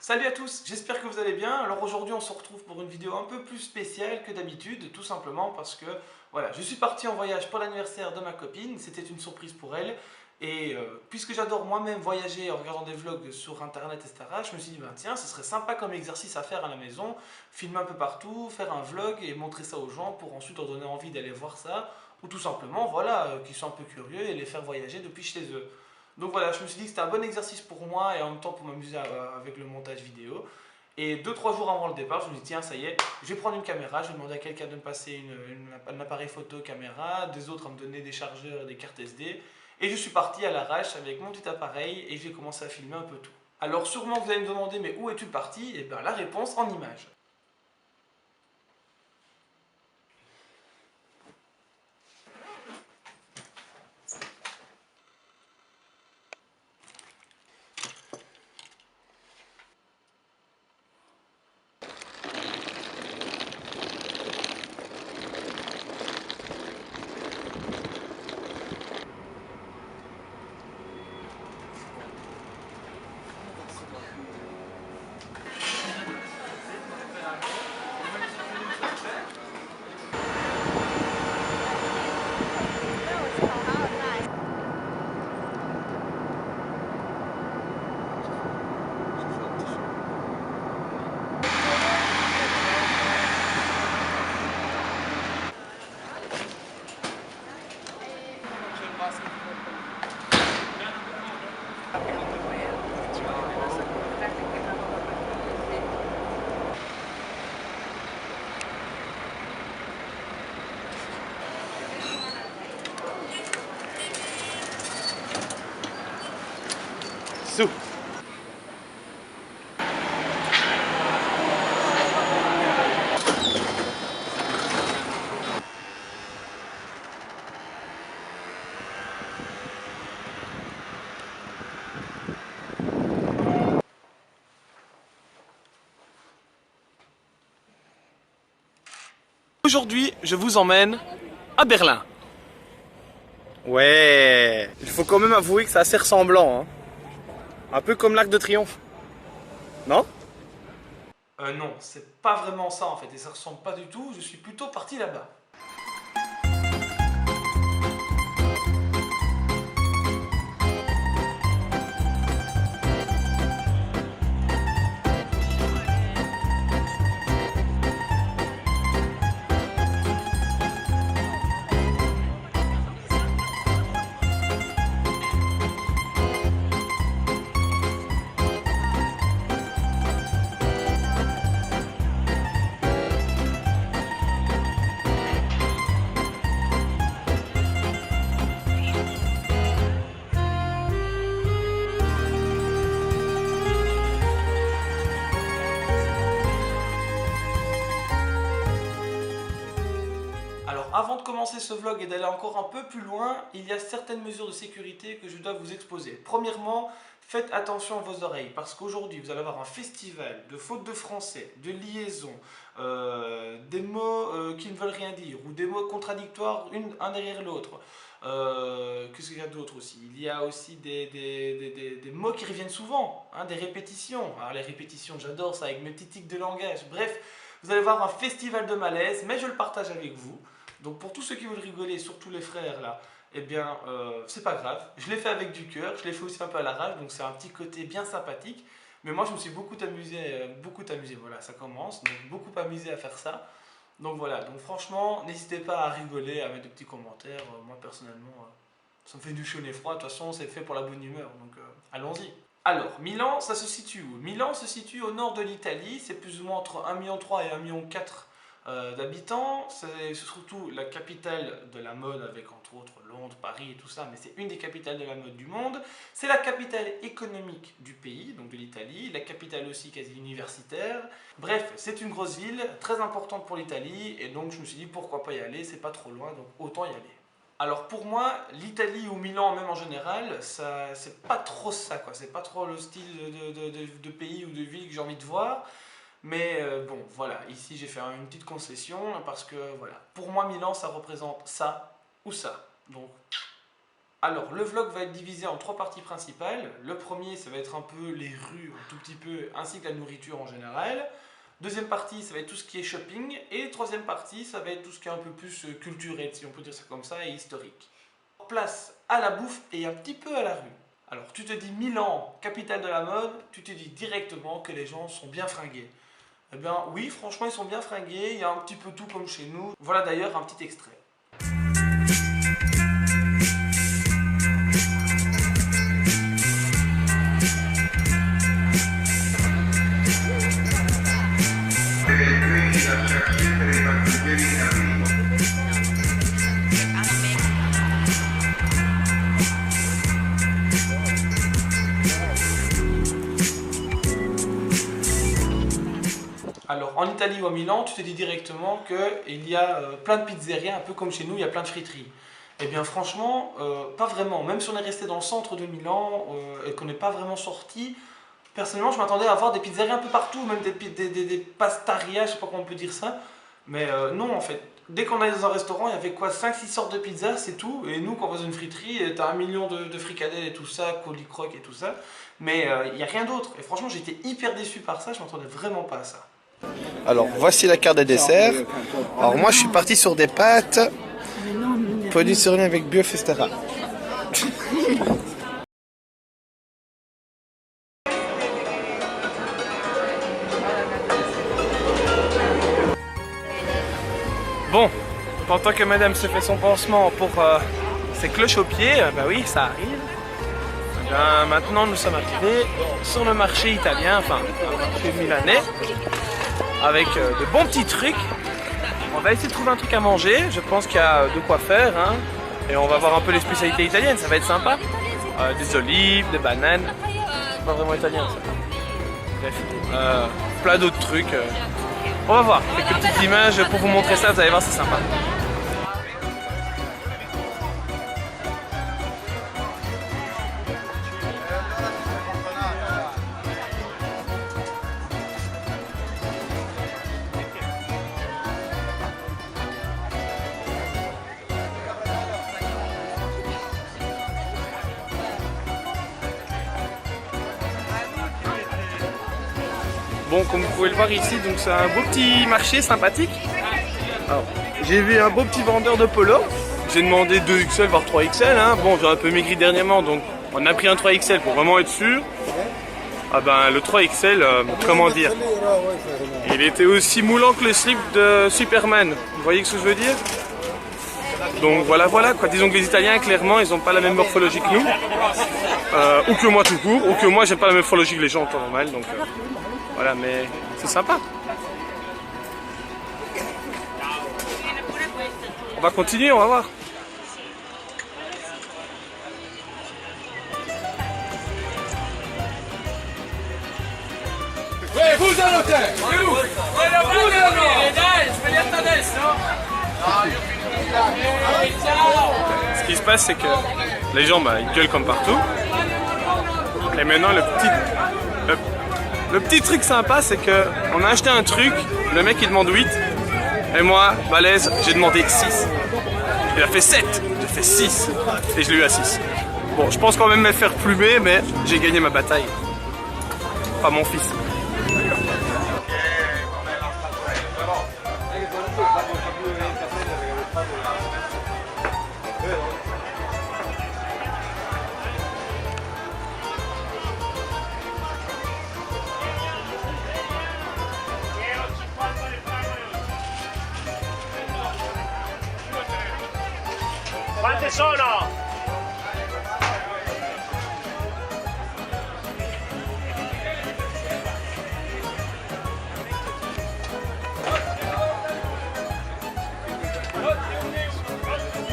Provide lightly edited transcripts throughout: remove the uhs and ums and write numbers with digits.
Salut à tous, j'espère que vous allez bien. Alors aujourd'hui on se retrouve pour une vidéo un peu plus spéciale que d'habitude, tout simplement parce que voilà, je suis parti en voyage pour l'anniversaire de ma copine, c'était une surprise pour elle. Et puisque j'adore moi-même voyager en regardant des vlogs sur internet, etc., je me suis dit, ben, tiens, ce serait sympa comme exercice à faire à la maison, filmer un peu partout, faire un vlog et montrer ça aux gens pour ensuite leur donner envie d'aller voir ça, ou tout simplement, voilà, qu'ils soient un peu curieux et les faire voyager depuis chez eux. Donc voilà, je me suis dit que c'était un bon exercice pour moi et en même temps pour m'amuser avec le montage vidéo. Et 2-3 jours avant le départ, je me dis tiens, ça y est, je vais prendre une caméra, je vais demander à quelqu'un de me passer un appareil photo caméra, des autres à me donner des chargeurs et des cartes SD. Et je suis parti à l'arrache avec mon petit appareil et j'ai commencé à filmer un peu tout. Alors sûrement vous allez me demander mais où es-tu parti? Et bien la réponse en images. Sous. Aujourd'hui, je vous emmène à Berlin. Ouais, il faut quand même avouer que c'est assez ressemblant, hein. Un peu comme l'Arc de Triomphe. Non? Non, c'est pas vraiment ça en fait, et ça ressemble pas du tout, je suis plutôt parti là-bas. Alors avant de commencer ce vlog et d'aller encore un peu plus loin, il y a certaines mesures de sécurité que je dois vous exposer. Premièrement, faites attention à vos oreilles parce qu'aujourd'hui vous allez avoir un festival de fautes de français, de liaison, des mots qui ne veulent rien dire ou des mots contradictoires un derrière l'autre. Qu'est-ce qu'il y a d'autre aussi? Il y a aussi des mots qui reviennent souvent, hein, des répétitions. Alors les répétitions, j'adore ça avec mes petits tics de langage. Bref, vous allez voir un festival de malaise, mais je le partage avec vous. Donc pour tous ceux qui veulent rigoler, surtout les frères là, eh bien c'est pas grave. Je l'ai fait avec du cœur, je l'ai fait aussi un peu à l'arrache, donc c'est un petit côté bien sympathique. Mais moi je me suis beaucoup amusé, voilà, ça commence, donc beaucoup amusé à faire ça. Donc voilà, donc franchement, n'hésitez pas à rigoler, à mettre des petits commentaires. Moi personnellement, ça me fait du chaud et froid, de toute façon c'est fait pour la bonne humeur, donc allons-y. Alors, Milan, ça se situe où? Milan se situe au nord de l'Italie, c'est plus ou moins entre 1,3 million et 1,4 million d'habitants. C'est surtout la capitale de la mode avec entre autres Londres, Paris et tout ça, mais c'est une des capitales de la mode du monde. C'est la capitale économique du pays, donc de l'Italie, la capitale aussi quasi universitaire. Bref, c'est une grosse ville, très importante pour l'Italie, et donc je me suis dit pourquoi pas y aller, c'est pas trop loin, donc autant y aller. Alors pour moi, l'Italie ou Milan même en général, c'est pas trop ça quoi, c'est pas trop le style de pays ou de ville que j'ai envie de voir. Mais bon, voilà, ici j'ai fait une petite concession parce que voilà, pour moi Milan ça représente ça ou ça. Donc Alors, le vlog va être divisé en 3 parties principales. Le premier, ça va être un peu les rues, un tout petit peu, ainsi que la nourriture en général. Deuxième partie, ça va être tout ce qui est shopping. Et troisième partie, ça va être tout ce qui est un peu plus culturel, si on peut dire ça comme ça, et historique. Place à la bouffe et un petit peu à la rue. Alors, tu te dis Milan, capitale de la mode, tu te dis directement que les gens sont bien fringués. Eh bien, oui, franchement, ils sont bien fringués, il y a un petit peu tout comme chez nous. Voilà d'ailleurs un petit extrait. Alors, en Italie ou à Milan, tu te dis directement qu'il y a plein de pizzerias, un peu comme chez nous, il y a plein de friteries. Eh bien, franchement, pas vraiment. Même si on est resté dans le centre de Milan et qu'on n'est pas vraiment sorti, personnellement, je m'attendais à voir des pizzerias un peu partout, même des pastarias, je sais pas comment on peut dire ça. Mais non, en fait. Dès qu'on allait dans un restaurant, il y avait quoi 5-6 sortes de pizzas, c'est tout. Et nous, quand on va dans une friterie, t'as 1 million de fricadelles et tout ça, colicrocs et tout ça. Mais il n'y a rien d'autre. Et franchement, j'étais hyper déçu par ça, je m'attendais vraiment pas à ça. Alors voici la carte des desserts. Alors moi je suis parti sur des pâtes, polisserie avec bœuf, etc. Bon, pendant que madame se fait son pansement pour ses cloches aux pieds, bah oui, ça arrive. Bien, maintenant nous sommes arrivés sur le marché italien, enfin le marché milanais, avec de bons petits trucs. On va essayer de trouver un truc à manger, je pense qu'il y a de quoi faire, hein. Et on va voir un peu les spécialités italiennes, ça va être sympa. Des olives, des bananes, c'est pas vraiment italien ça. Bref, plein d'autres trucs. On va voir, quelques petites images pour vous montrer ça, vous allez voir, c'est sympa. Bon, comme vous pouvez le voir ici, donc c'est un beau petit marché sympathique. Alors, j'ai vu un beau petit vendeur de polo. J'ai demandé 2XL voire 3XL. Hein. Bon, j'ai un peu maigri dernièrement, donc on a pris un 3XL pour vraiment être sûr. Ah ben, le 3XL, comment dire, il était aussi moulant que le slip de Superman. Vous voyez ce que je veux dire? Donc voilà quoi. Disons que les Italiens, clairement, ils n'ont pas la même morphologie que nous. Ou que moi tout court, ou que moi j'ai pas la même morphologie que les gens en temps normal. Donc voilà, mais c'est sympa. On va continuer, on va voir. Ce qui se passe, c'est que les gens, ils gueulent comme partout. Et maintenant, le petit truc sympa, c'est que on a acheté un truc, le mec il demande 8, et moi, balèze, j'ai demandé 6. Il a fait 7, j'ai fait 6, et je l'ai eu à 6. Bon, je pense quand même me faire plumer, mais j'ai gagné ma bataille. Pas mon fils. Quante sono?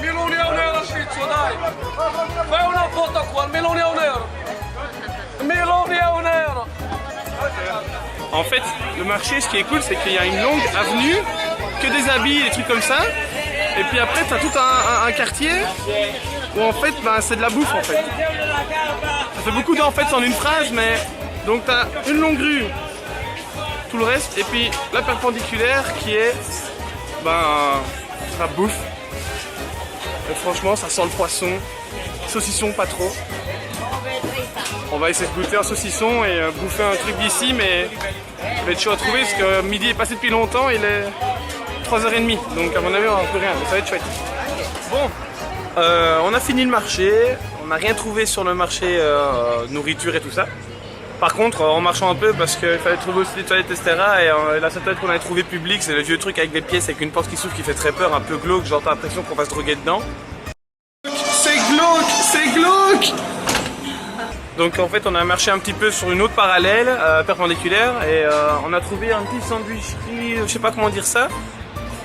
Meloni a €1 Schizzo, dai! Fai una foto qua, il meloni a €1! Meloni a €1! En fait, le marché, ce qui est cool, c'est qu'il y a une longue avenue, que des habits, des trucs comme ça. Et puis après, tu as tout un quartier où en fait, c'est de la bouffe en fait. Ça fait beaucoup d'en fait en une phrase, mais donc tu as une longue rue, tout le reste, et puis la perpendiculaire qui est la bouffe. Et franchement, ça sent le poisson, saucisson pas trop. On va essayer de goûter un saucisson et bouffer un truc d'ici, mais ça va être chaud à trouver parce que midi est passé depuis longtemps, il est 3h30, donc à mon avis on n'aura plus rien, mais ça va être chouette. Bon, on a fini le marché, on n'a rien trouvé sur le marché nourriture et tout ça. Par contre, en marchant un peu, parce qu'il fallait trouver aussi des toilettes, etc. Et la seule toilette qu'on avait trouvé publique, c'est le vieux truc avec des pièces avec une porte qui s'ouvre qui fait très peur, un peu glauque, genre t'as l'impression qu'on va se droguer dedans. C'est glauque, c'est glauque. Donc en fait on a marché un petit peu sur une autre parallèle, perpendiculaire, et on a trouvé un petit sandwicherie, je sais pas comment dire ça.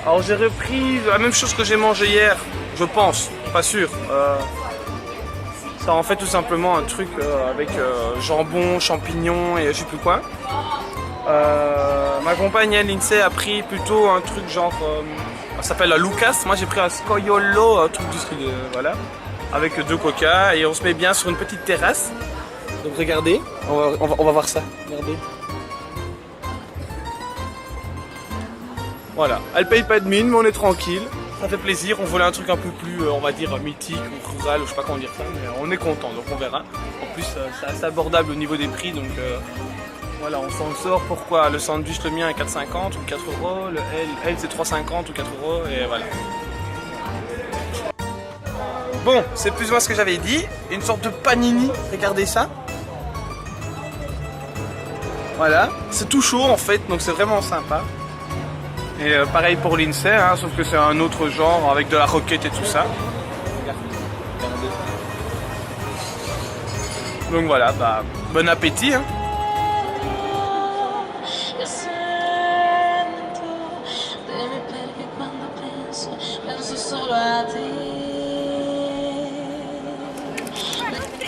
Alors j'ai repris la même chose que j'ai mangé hier, je pense, pas sûr. Ça en fait tout simplement un truc avec jambon, champignons et je sais plus quoi. Ma compagne Lindsay a pris plutôt un truc genre, ça s'appelle la Lucas, moi j'ai pris un scoiolo, un truc du style, voilà, avec 2 coca et on se met bien sur une petite terrasse. Donc regardez, on va voir ça, regardez. Voilà, elle paye pas de mine mais on est tranquille. Ça fait plaisir, on voulait un truc un peu plus, on va dire, mythique ou rural, ou je sais pas comment dire ça, mais on est content, donc on verra. En plus, c'est assez abordable au niveau des prix, donc voilà, on s'en sort. Pourquoi le sandwich, le mien est 4,50 ou 4 €, le L c'est 3,50 ou 4 €, et voilà. Bon, c'est plus ou moins ce que j'avais dit, une sorte de panini, regardez ça. Voilà, c'est tout chaud en fait, donc c'est vraiment sympa. Et pareil pour Lindsay, hein, sauf que c'est un autre genre avec de la roquette et tout ça. Donc voilà, bah, bon appétit. Hein.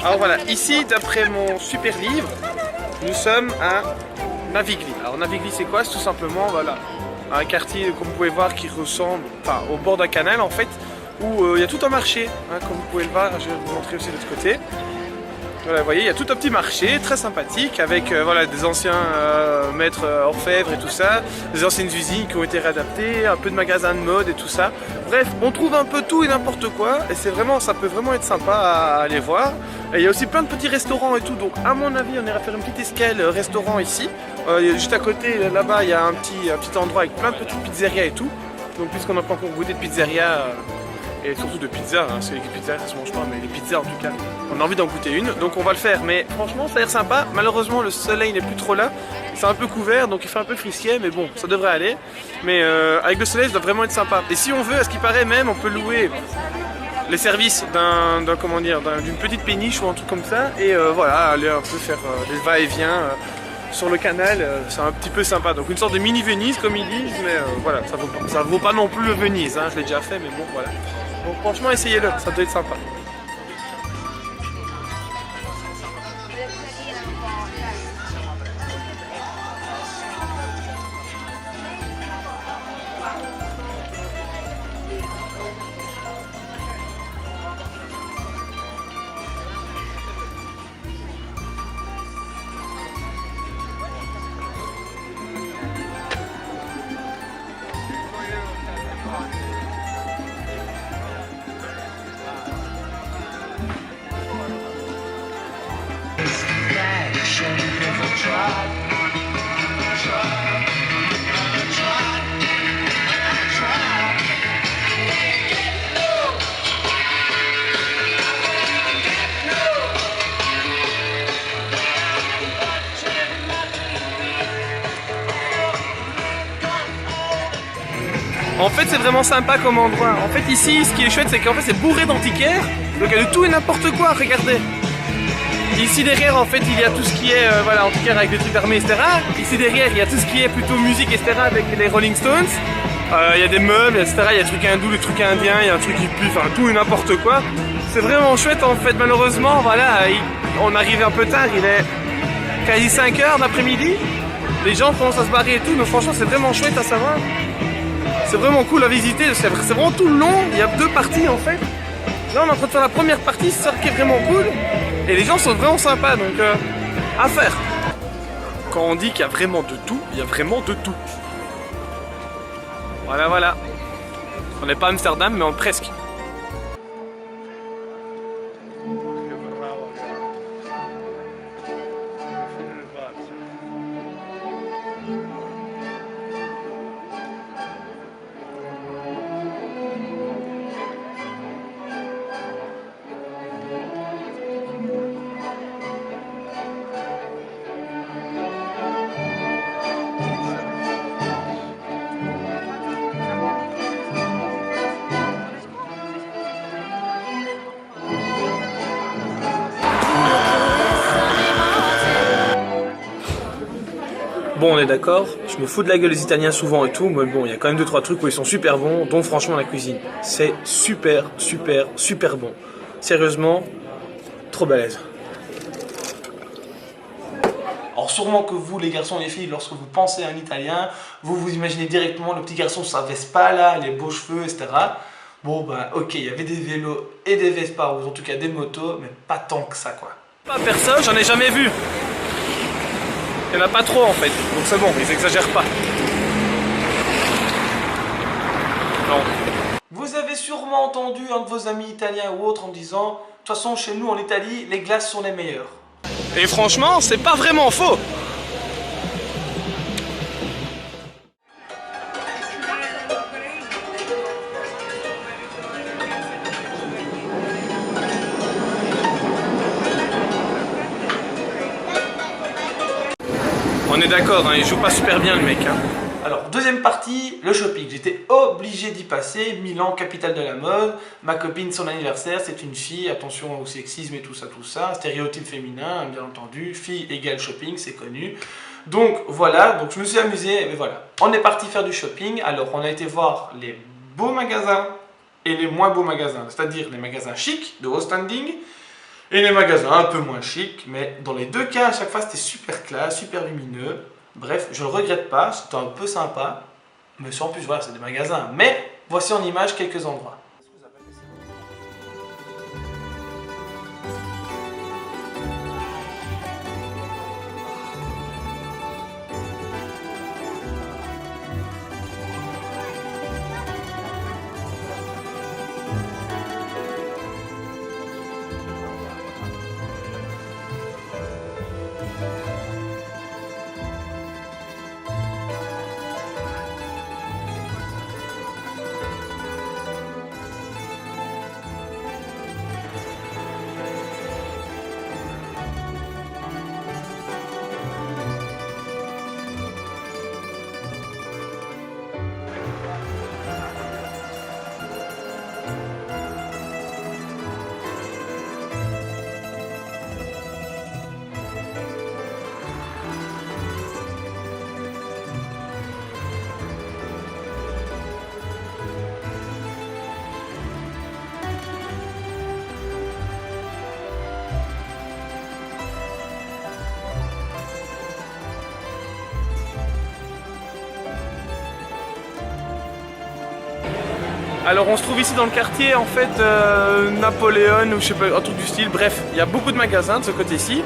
Alors voilà, ici d'après mon super livre, nous sommes à Navigli. Alors Navigli c'est quoi? C'est tout simplement, voilà, un quartier comme vous pouvez voir qui ressemble, enfin au bord d'un canal en fait, où il y a tout un marché, hein, comme vous pouvez le voir, je vais vous montrer aussi de l'autre côté. Voilà, vous voyez, il y a tout un petit marché très sympathique avec voilà, des anciens maîtres orfèvres et tout ça, des anciennes usines qui ont été réadaptées, un peu de magasins de mode et tout ça. Bref, on trouve un peu tout et n'importe quoi et c'est vraiment, ça peut vraiment être sympa à aller voir. Et il y a aussi plein de petits restaurants et tout, donc à mon avis on ira faire une petite escale restaurant ici. Juste à côté, là-bas, il y a un petit endroit avec plein de petites pizzerias et tout. Donc puisqu'on n'a pas encore goûté de pizzeria, et surtout de pizza, hein, parce que les pizzerias ça se mange pas, mais les pizzas en tout cas, on a envie d'en goûter une, donc on va le faire. Mais franchement ça a l'air sympa, malheureusement le soleil n'est plus trop là, c'est un peu couvert, donc il fait un peu frisquet, mais bon, ça devrait aller. Mais avec le soleil ça doit vraiment être sympa. Et si on veut, à ce qui paraît même, on peut louer les services d'une petite péniche ou un truc comme ça, et voilà, aller un peu faire des va-et-vient sur le canal, c'est un petit peu sympa. Donc une sorte de mini Venise comme ils disent, mais voilà, ça vaut pas non plus le Venise, hein, je l'ai déjà fait, mais bon voilà. Donc franchement essayez-le, ça doit être sympa. En fait c'est vraiment sympa comme endroit. En fait ici ce qui est chouette c'est qu'en fait c'est bourré d'antiquaires. Donc il y a de tout et n'importe quoi, regardez. Ici derrière en fait il y a tout ce qui est voilà, antiquaire avec des trucs d'armée etc. Ici derrière il y a tout ce qui est plutôt musique etc. avec les Rolling Stones. Il y a des meubles etc. Il y a des trucs hindous, des trucs indiens, il y a un truc qui pue, enfin tout et n'importe quoi. C'est vraiment chouette en fait. Malheureusement voilà, on arrive un peu tard, il est quasi 5 h d'après-midi. Les gens commencent à se barrer et tout, mais franchement c'est vraiment chouette à savoir. C'est vraiment cool à visiter, c'est vraiment tout le long, il y a 2 parties en fait. Là on est en train de faire la première partie, c'est ça qui est vraiment cool. Et les gens sont vraiment sympas, donc à faire. Quand on dit qu'il y a vraiment de tout, il y a vraiment de tout. Voilà, voilà. On n'est pas à Amsterdam, mais presque. Bon, on est d'accord, je me fous de la gueule des Italiens souvent et tout, mais bon, il y a quand même 2-3 trucs où ils sont super bons, dont franchement la cuisine. C'est super, super, super bon. Sérieusement, trop balèze. Alors sûrement que vous, les garçons et les filles, lorsque vous pensez à un Italien, vous vous imaginez directement le petit garçon sur sa Vespa là, les beaux cheveux, etc. Bon bah ok, il y avait des vélos et des Vespa, ou en tout cas des motos, mais pas tant que ça quoi. Pas personne, j'en ai jamais vu. Il n'y en a pas trop en fait, donc c'est bon, ils exagèrent pas. Non. Vous avez sûrement entendu un de vos amis italiens ou autres en disant « De toute façon, chez nous en Italie, les glaces sont les meilleures. » Et franchement, c'est pas vraiment faux. On est d'accord, hein, il joue pas super bien le mec. Hein. Alors, deuxième partie, le shopping. J'étais obligé d'y passer. Milan, capitale de la mode. Ma copine, son anniversaire, c'est une fille. Attention au sexisme et tout ça. Stéréotype féminin, bien entendu. Fille égale shopping, c'est connu. Donc voilà, donc je me suis amusé. Mais voilà, on est parti faire du shopping. Alors, on a été voir les beaux magasins et les moins beaux magasins. C'est-à-dire les magasins chics, de haut standing, et les magasins un peu moins chics. Mais dans les deux cas, à chaque fois, c'était super classe, super lumineux. Bref, je ne le regrette pas, c'était un peu sympa, mais en plus, voilà, c'est des magasins. Mais voici en image quelques endroits. Alors on se trouve ici dans le quartier en fait Napoléon ou je sais pas, un truc du style, bref, il y a beaucoup de magasins de ce côté-ci.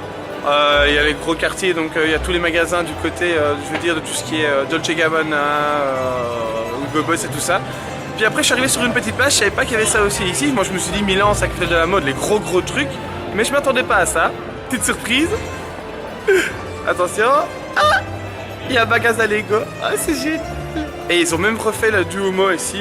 Il y a les gros quartiers, donc il y a tous les magasins du côté, je veux dire, de tout ce qui est Dolce Gabbana, Hugo Boss et tout ça. Puis après je suis arrivé sur une petite place, je savais pas qu'il y avait ça aussi ici. Moi je me suis dit Milan, ça crée de la mode, les gros trucs, mais je m'attendais pas à ça. Petite surprise. Attention. Ah, il y a un magasin Lego, ah c'est génial. Et ils ont même refait le Duomo ici,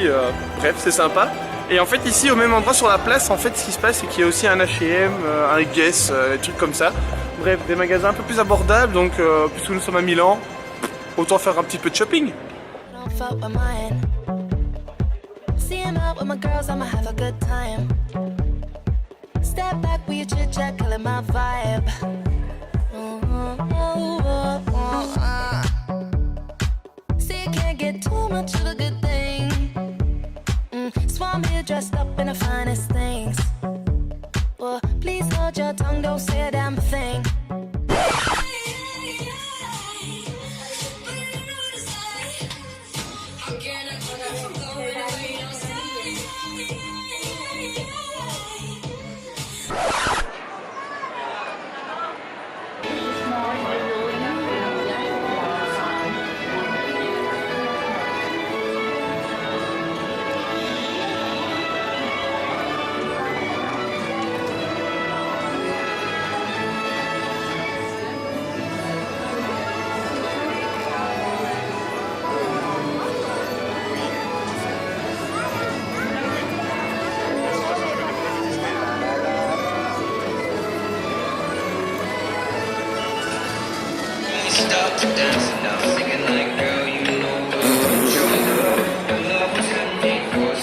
bref c'est sympa. Et en fait ici au même endroit sur la place, en fait ce qui se passe c'est qu'il y a aussi un H&M, un Guess, des trucs comme ça. Bref, des magasins un peu plus abordables, donc puisque nous sommes à Milan, autant faire un petit peu de shopping. Too much of a good thing. Swam here dressed up in the finest things. Well, please hold your tongue, don't say a damn thing.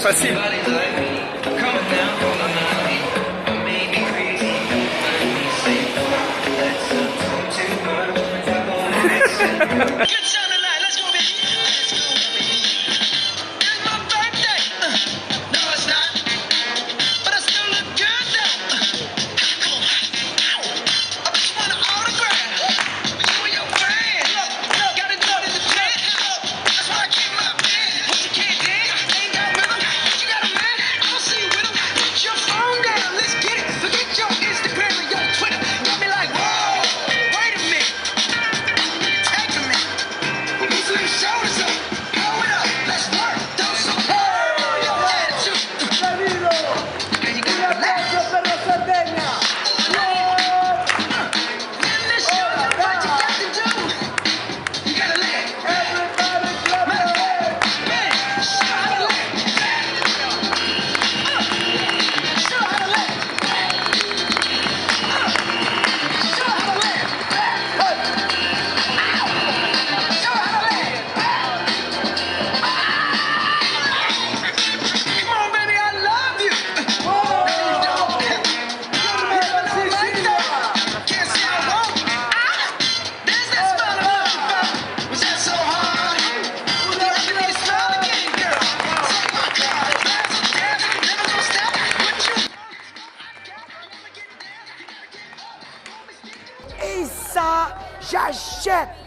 Facile.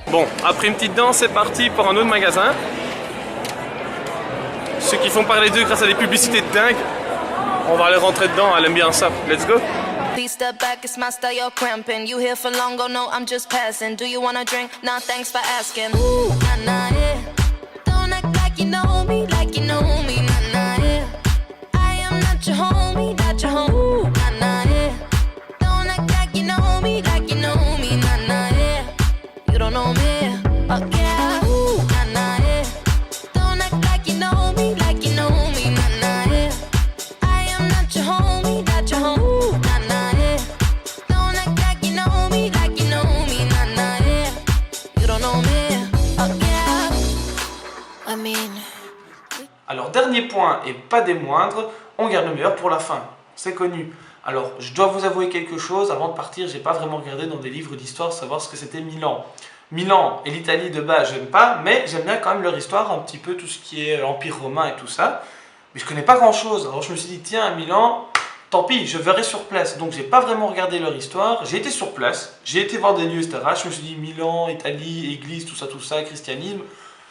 Bon, après une petite danse, c'est parti pour un autre magasin. Ceux qui font parler d'eux grâce à des publicités de dingue. On va aller rentrer dedans, elle aime bien ça. Let's go. Please step back, it's my style, you're cramping. You here for long, oh no, I'm just passing. Do you wanna drink? Nah, thanks for asking. Ooh, nah, nah, yeah. Don't act like you know me, nah, nah, yeah. I am not your homie, not your home. Ooh, nah, nah, yeah. Don't act like you know me, nah, nah, yeah. You don't know me, okay. Ooh, nah, nah, yeah. Don't act like you know me, nah, nah, yeah. I am not your homie, not your home. Ooh, nah, nah, yeah. Don't act like you know me, nah, nah, yeah. You don't know me, okay. I mean. Alors dernier point et pas des moindres, on garde le meilleur pour la fin, c'est connu. Alors je dois vous avouer quelque chose, avant de partir j'ai pas vraiment regardé dans des livres d'histoire savoir ce que c'était Milan. Milan et l'Italie de base j'aime pas, mais j'aime bien quand même leur histoire, un petit peu tout ce qui est l'Empire romain et tout ça. Mais je connais pas grand chose, alors je me suis dit tiens à Milan, tant pis, je verrai sur place. Donc j'ai pas vraiment regardé leur histoire, j'ai été sur place, j'ai été voir des lieux etc. Je me suis dit Milan, Italie, église, tout ça, christianisme,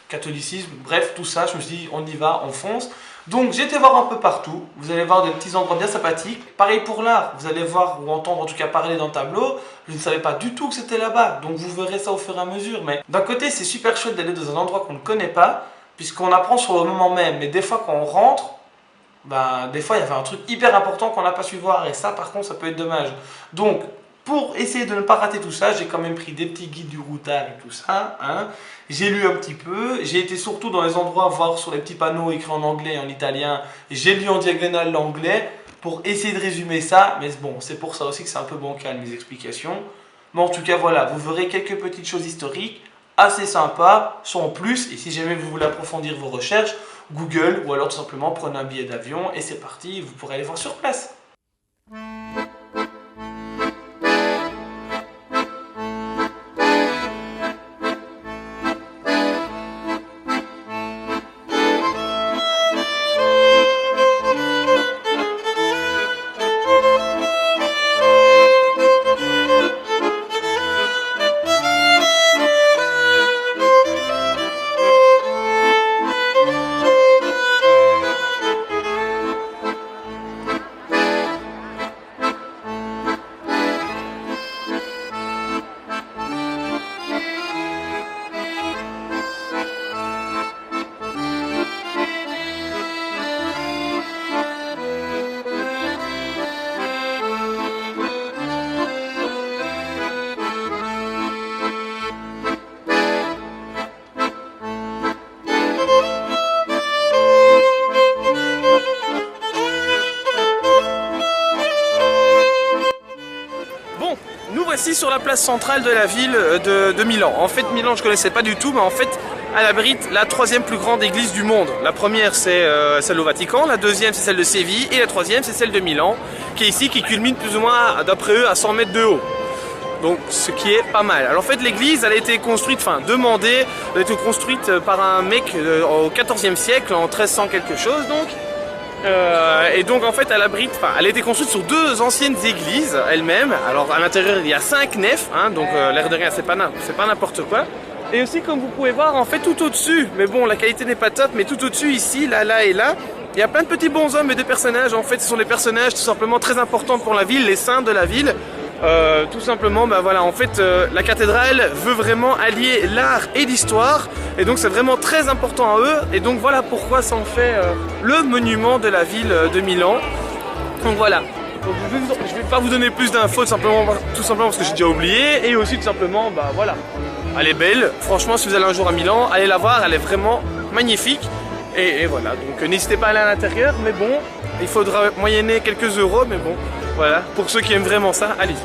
catholicisme, bref tout ça, je me suis dit on y va, on fonce. Donc j'ai été voir un peu partout, vous allez voir des petits endroits bien sympathiques. Pareil pour l'art, vous allez voir ou entendre en tout cas parler d'un tableau. Je ne savais pas du tout que c'était là-bas, donc vous verrez ça au fur et à mesure. Mais d'un côté c'est super chouette d'aller dans un endroit qu'on ne connaît pas, puisqu'on apprend sur le moment même. Mais des fois quand on rentre, des fois il y avait un truc hyper important qu'on n'a pas su voir, et ça par contre ça peut être dommage. Donc pour essayer de ne pas rater tout ça, j'ai quand même pris des petits guides du routard et tout ça, hein. J'ai lu un petit peu, j'ai été surtout dans les endroits voir sur les petits panneaux écrits en anglais et en italien. J'ai lu en diagonale l'anglais pour essayer de résumer ça, mais bon, c'est pour ça aussi que c'est un peu bancal mes explications. Mais en tout cas voilà, vous verrez quelques petites choses historiques assez sympas, sans plus, et si jamais vous voulez approfondir vos recherches, Google, ou alors tout simplement prenez un billet d'avion et c'est parti, vous pourrez aller voir sur place. Voici sur la place centrale de la ville de Milan. En fait, Milan, je ne connaissais pas du tout, mais en fait, elle abrite la troisième plus grande église du monde. La première, c'est celle au Vatican, la deuxième, c'est celle de Séville, et la troisième, c'est celle de Milan, qui est ici, qui culmine plus ou moins, d'après eux, à 100 mètres de haut. Donc ce qui est pas mal. Alors en fait l'église elle a été construite, enfin demandée, elle a été construite par un mec au 14e siècle, en 1300 quelque chose donc. Et donc en fait elle abrite, enfin elle a été construite sur 2 anciennes églises elles-mêmes. Alors à l'intérieur il y a 5 nefs, hein, donc l'air de rien c'est pas n'importe quoi. Et aussi comme vous pouvez voir en fait tout au-dessus, mais bon la qualité n'est pas top, mais tout au-dessus ici, là et là, il y a plein de petits bonshommes et de personnages. En fait ce sont des personnages tout simplement très importants pour la ville, les saints de la ville. Tout simplement, bah voilà, en fait, la cathédrale veut vraiment allier l'art et l'histoire, et donc c'est vraiment très important à eux, et donc voilà pourquoi ça en fait le monument de la ville de Milan. Donc voilà, donc, je vais pas vous donner plus d'infos, tout simplement parce que j'ai déjà oublié, et aussi tout simplement, bah voilà, elle est belle. Franchement, si vous allez un jour à Milan, allez la voir, elle est vraiment magnifique, et voilà. Donc n'hésitez pas à aller à l'intérieur, mais bon, il faudra moyenner quelques euros, mais bon. Voilà, pour ceux qui aiment vraiment ça, allez-y.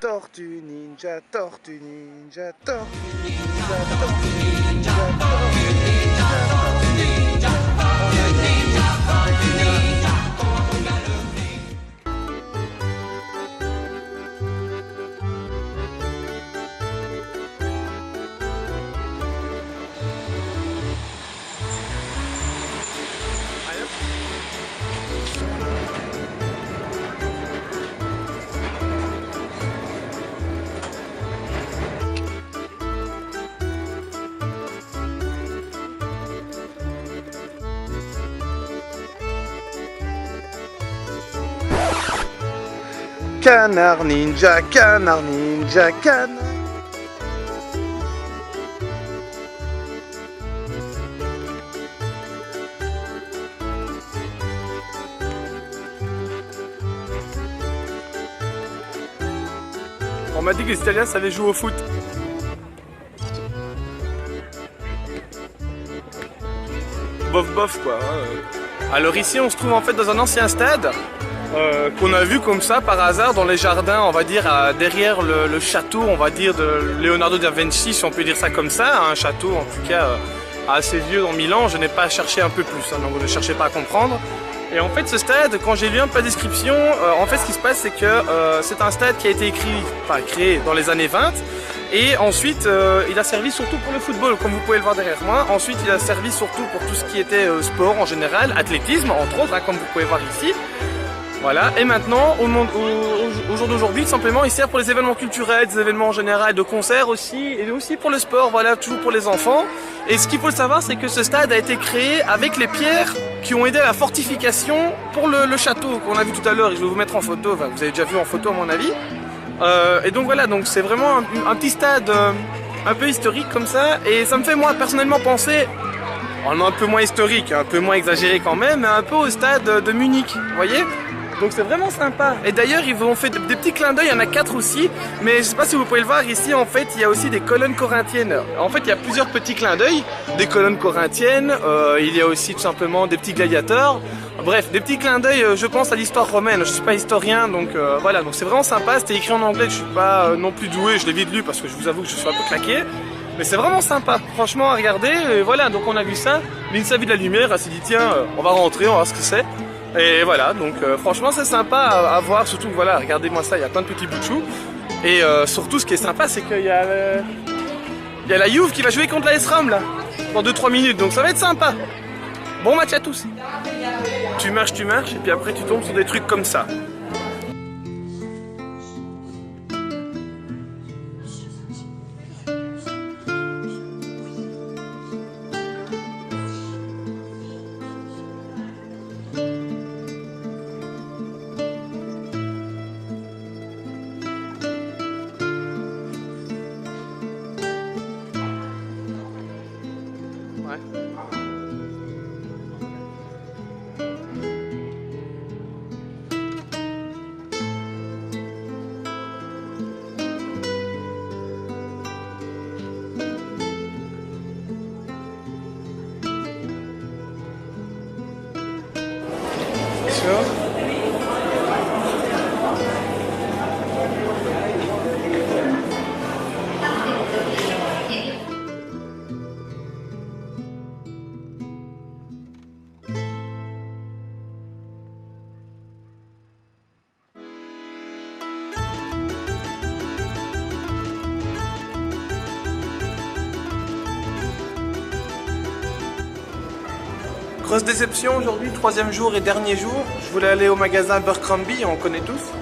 Tortue ninja, tortue ninja, tortue ninja, tortue ninja, tortue ninja, tortue ninja, tortue ninja, tortue ninja. Canard ninja, canard ninja, canard. On m'a dit que les Italiens savaient jouer au foot. Bof bof quoi. Alors ici on se trouve en fait dans un ancien stade. Qu'on a vu comme ça par hasard dans les jardins, on va dire derrière le château, on va dire de Leonardo da Vinci, si on peut dire ça comme ça, un château en tout cas assez vieux dans Milan. Je n'ai pas cherché un peu plus, hein, donc ne cherchez pas à comprendre. Et en fait ce stade, quand j'ai lu un peu la description, en fait ce qui se passe c'est que c'est un stade qui a été créé dans les années 20. Et ensuite, il a servi surtout pour le football, comme vous pouvez le voir derrière moi. Ensuite, il a servi surtout pour tout ce qui était sport en général, athlétisme entre autres, hein, comme vous pouvez voir ici. Voilà, et maintenant, au jour d'aujourd'hui, simplement, il sert pour les événements culturels, des événements en général, de concerts aussi, et aussi pour le sport, voilà, toujours pour les enfants. Et ce qu'il faut savoir, c'est que ce stade a été créé avec les pierres qui ont aidé à la fortification pour le château qu'on a vu tout à l'heure, et je vais vous mettre en photo, enfin, vous avez déjà vu en photo à mon avis. Et donc voilà, donc c'est vraiment un petit stade un peu historique comme ça, et ça me fait moi personnellement penser, un peu moins historique, un peu moins exagéré quand même, mais un peu au stade de Munich, vous voyez? Donc c'est vraiment sympa. Et d'ailleurs ils ont fait des petits clins d'œil, il y en a 4 aussi. Mais je sais pas si vous pouvez le voir ici, en fait il y a aussi des colonnes corinthiennes. En fait il y a plusieurs petits clins d'œil, des colonnes corinthiennes, il y a aussi tout simplement des petits gladiateurs. Bref, des petits clins d'œil, je pense à l'histoire romaine. Je suis pas historien, donc voilà, donc c'est vraiment sympa. C'était écrit en anglais, je suis pas non plus doué, je l'ai vite lu parce que je vous avoue que je suis un peu claqué. Mais c'est vraiment sympa, franchement à regarder. Et voilà, donc on a vu ça. L'INSA vu de la lumière, elle s'est dit tiens, on va rentrer, on va voir ce que c'est. Et voilà, donc franchement c'est sympa à voir, surtout voilà, regardez-moi ça, il y a plein de petits bouts de chou. Et surtout ce qui est sympa c'est qu'il y a la Juve qui va jouer contre la AS Rome là, dans 2-3 minutes, donc ça va être sympa. Bon match à tous. Tu marches, et puis après tu tombes sur des trucs comme ça. Grosse déception aujourd'hui, 3e jour et dernier jour. Je voulais aller au magasin Abercrombie, on connaît tous.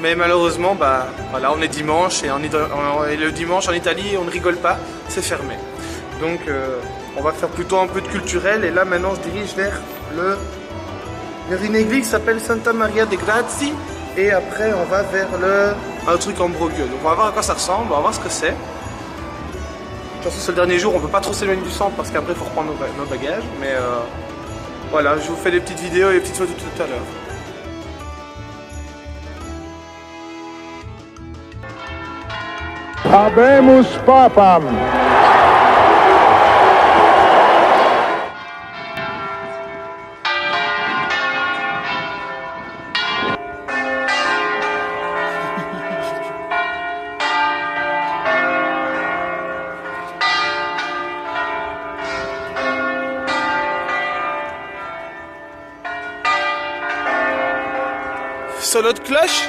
Mais malheureusement, bah, voilà, on est dimanche et le dimanche en Italie, on ne rigole pas, c'est fermé. Donc on va faire plutôt un peu de culturel et là maintenant on se dirige vers une église qui s'appelle Santa Maria de Grazi et après on va vers un truc Ambrogio. Donc on va voir à quoi ça ressemble, on va voir ce que c'est. De toute façon c'est le dernier jour, on ne peut pas trop s'éloigner du centre parce qu'après il faut reprendre nos bagages. Mais voilà, je vous fais des petites vidéos et des petites photos tout à l'heure. Habemus Papam. Solo de cloche.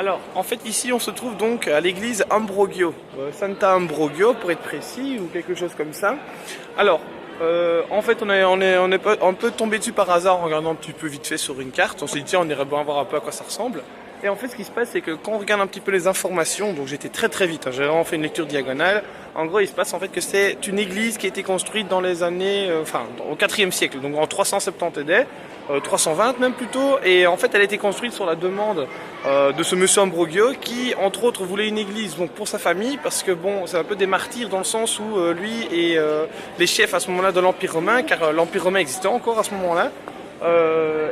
Alors, en fait, ici, on se trouve donc à l'église Ambrogio, Santa Ambrogio pour être précis, ou quelque chose comme ça. Alors, en fait, on est un peu tombé dessus par hasard en regardant un petit peu vite fait sur une carte. On s'est dit, tiens, on irait bien voir un peu à quoi ça ressemble. Et en fait, ce qui se passe, c'est que quand on regarde un petit peu les informations, donc j'étais très vite, hein, j'ai vraiment fait une lecture diagonale. En gros, il se passe en fait que c'est une église qui a été construite dans les années, au 4e siècle, donc en 370 AD, 320 même plutôt. Et en fait, elle a été construite sur la demande de ce monsieur Ambrogio qui, entre autres, voulait une église donc pour sa famille, parce que bon, c'est un peu des martyrs dans le sens où lui et les chefs à ce moment-là de l'Empire romain, car l'Empire romain existait encore à ce moment-là.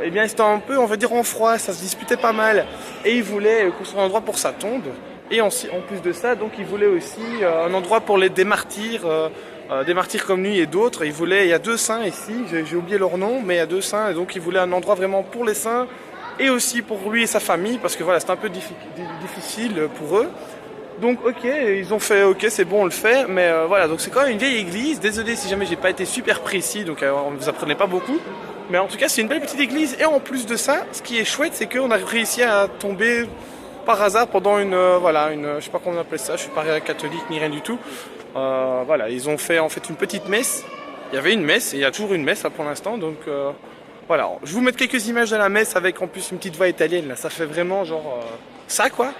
Eh bien c'était un peu, on va dire, en froid, ça se disputait pas mal et il voulait construire un endroit pour sa tombe et en plus de ça, donc il voulait aussi un endroit pour des martyrs comme lui et d'autres. Il y a 2 saints ici, j'ai oublié leur nom, mais il y a 2 saints et donc il voulait un endroit vraiment pour les saints et aussi pour lui et sa famille parce que voilà, c'était un peu difficile pour eux. Donc ok, ils ont fait ok, c'est bon, on le fait, mais voilà, donc c'est quand même une vieille église. Désolé si jamais j'ai pas été super précis, donc on ne vous apprenait pas beaucoup. Mais en tout cas, c'est une belle petite église. Et en plus de ça, ce qui est chouette, c'est qu'on a réussi à tomber par hasard pendant je sais pas comment on appelle ça, je suis pas catholique ni rien du tout. Voilà, ils ont fait en fait une petite messe. Il y avait une messe et il y a toujours une messe là pour l'instant. Donc voilà, je vais vous mettre quelques images de la messe avec en plus une petite voix italienne. Là, ça fait vraiment genre ça quoi.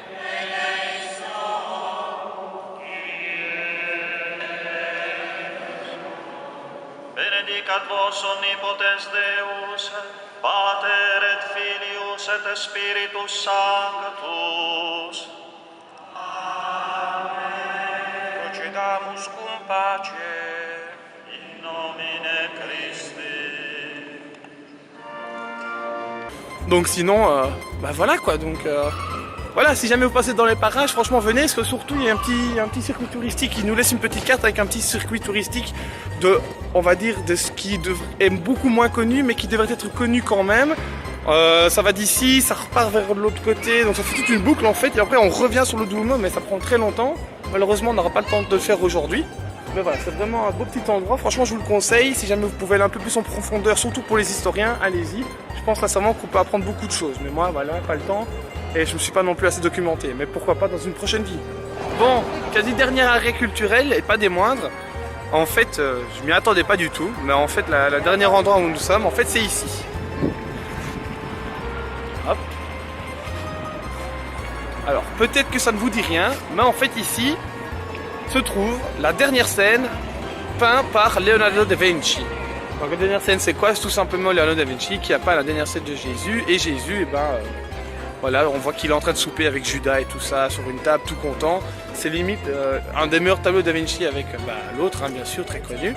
Benedicat vos omnipotens Deus, Pater et Filius et Spiritus Sanctus. Amen. Procedamus cum pace. In nomine Christi. Donc sinon, bah voilà quoi, donc... Voilà, si jamais vous passez dans les parages, franchement venez, parce que surtout il y a un petit circuit touristique, il nous laisse une petite carte avec un petit circuit touristique on va dire, de ce qui est beaucoup moins connu, mais qui devrait être connu quand même. Ça va d'ici, ça repart vers l'autre côté, donc ça fait toute une boucle en fait, et après on revient sur le Duomo, mais ça prend très longtemps. Malheureusement on n'aura pas le temps de le faire aujourd'hui. Mais voilà, c'est vraiment un beau petit endroit, franchement je vous le conseille, si jamais vous pouvez aller un peu plus en profondeur, surtout pour les historiens, allez-y. Je pense sincèrement qu'on peut apprendre beaucoup de choses, mais moi voilà, pas le temps. Et je ne me suis pas non plus assez documenté, mais pourquoi pas dans une prochaine vie. Bon, quasi dernier arrêt culturel, et pas des moindres. En fait, je m'y attendais pas du tout, mais en fait, la dernière endroit où nous sommes, en fait, c'est ici. Hop. Alors, peut-être que ça ne vous dit rien, mais en fait, ici, se trouve la dernière scène peinte par Leonardo da Vinci. Donc, la dernière scène, c'est quoi? C'est tout simplement Leonardo da Vinci qui a peint la dernière scène de Jésus, et Jésus, Voilà, on voit qu'il est en train de souper avec Judas et tout ça, sur une table, tout content. C'est limite un des meilleurs tableaux Da Vinci avec l'autre, hein, bien sûr, très connu.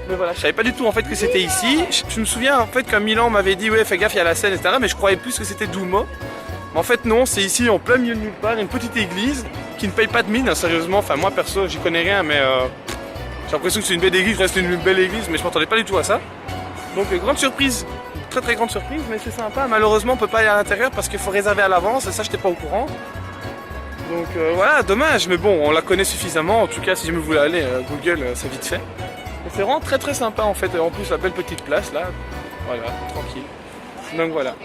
Mais voilà, je savais pas du tout en fait que c'était ici. Je me souviens en fait qu'un Milan m'avait dit ouais fais gaffe il y a la Seine etc. Mais je croyais plus que c'était Duomo. Mais en fait non, c'est ici en plein milieu de nulle part, une petite église qui ne paye pas de mine, hein, sérieusement. Enfin moi perso j'y connais rien mais j'ai l'impression que c'est une belle église, reste une belle église mais je m'attendais pas du tout à ça. Donc grande surprise, très grande surprise mais c'est sympa. Malheureusement on peut pas aller à l'intérieur parce qu'il faut réserver à l'avance et ça j'étais pas au courant. Donc voilà, dommage mais bon on la connaît suffisamment. En tout cas si je me voulais aller, Google c'est vite fait. C'est vraiment très sympa en fait, en plus la belle petite place là, voilà, tranquille. Donc voilà.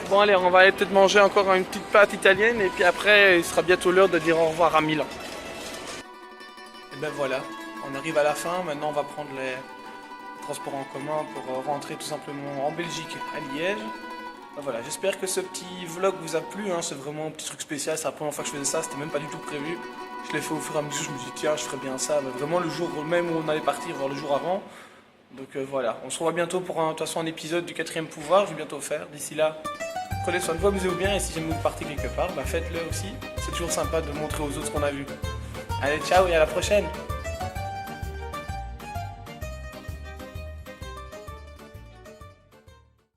Bon allez, on va aller peut-être manger encore une petite pâte italienne et puis après il sera bientôt l'heure de dire au revoir à Milan. Et ben voilà, on arrive à la fin, maintenant on va prendre les transports en commun pour rentrer tout simplement en Belgique, à Liège. Ben voilà, j'espère que ce petit vlog vous a plu, hein. C'est vraiment un petit truc spécial, c'est la première fois que je faisais ça, c'était même pas du tout prévu. Je l'ai fait au fur et à mesure, je me suis dit tiens je ferais bien ça, mais vraiment le jour même où on allait partir, voire le jour avant. Donc voilà, on se revoit bientôt pour de toute façon un épisode du 4e pouvoir, je vais bientôt faire. D'ici là, prenez soin de vous, amusez-vous bien et si jamais vous partez quelque part, faites-le aussi. C'est toujours sympa de montrer aux autres ce qu'on a vu. Allez ciao et à la prochaine.